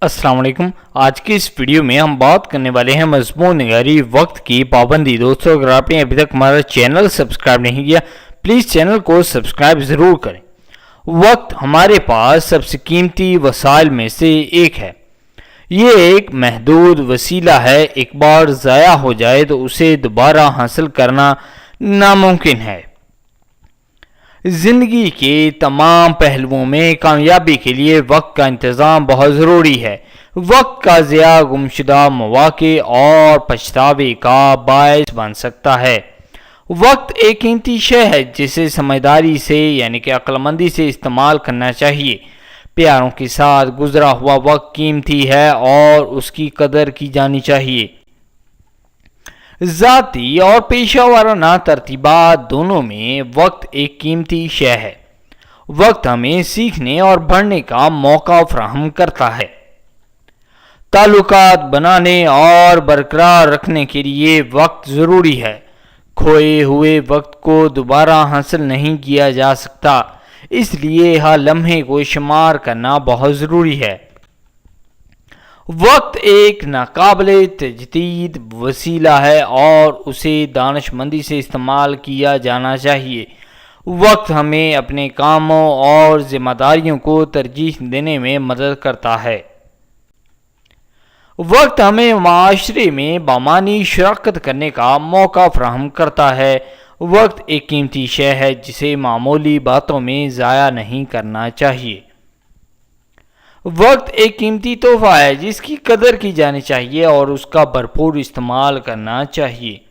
السلام علیکم۔ آج کی اس ویڈیو میں ہم بات کرنے والے ہیں مضمون نگاری وقت کی پابندی۔ دوستو، اگر آپ نے ابھی تک ہمارا چینل سبسکرائب نہیں کیا پلیز چینل کو سبسکرائب ضرور کریں۔ وقت ہمارے پاس سب سے قیمتی وسائل میں سے ایک ہے۔ یہ ایک محدود وسیلہ ہے، ایک بار ضائع ہو جائے تو اسے دوبارہ حاصل کرنا ناممکن ہے۔ زندگی کے تمام پہلوؤں میں کامیابی کے لیے وقت کا انتظام بہت ضروری ہے۔ وقت کا ضیاع گمشدہ مواقع اور پچھتاوے کا باعث بن سکتا ہے۔ وقت ایک قیمتی شے ہے جسے سمجھداری سے یعنی کہ عقل مندی سے استعمال کرنا چاہیے۔ پیاروں کے ساتھ گزرا ہوا وقت قیمتی ہے اور اس کی قدر کی جانی چاہیے۔ ذاتی اور پیشہ ورانہ ترتیبات دونوں میں وقت ایک قیمتی شے ہے۔ وقت ہمیں سیکھنے اور بڑھنے کا موقع فراہم کرتا ہے۔ تعلقات بنانے اور برقرار رکھنے کے لیے وقت ضروری ہے۔ کھوئے ہوئے وقت کو دوبارہ حاصل نہیں کیا جا سکتا، اس لیے ہر لمحے کو شمار کرنا بہت ضروری ہے۔ وقت ایک ناقابل تجدید وسیلہ ہے اور اسے دانش مندی سے استعمال کیا جانا چاہیے۔ وقت ہمیں اپنے کاموں اور ذمہ داریوں کو ترجیح دینے میں مدد کرتا ہے۔ وقت ہمیں معاشرے میں بامعنی شراکت کرنے کا موقع فراہم کرتا ہے۔ وقت ایک قیمتی شے ہے جسے معمولی باتوں میں ضائع نہیں کرنا چاہیے۔ وقت ایک قیمتی تحفہ ہے جس کی قدر کی جانی چاہیے اور اس کا بھرپور استعمال کرنا چاہیے۔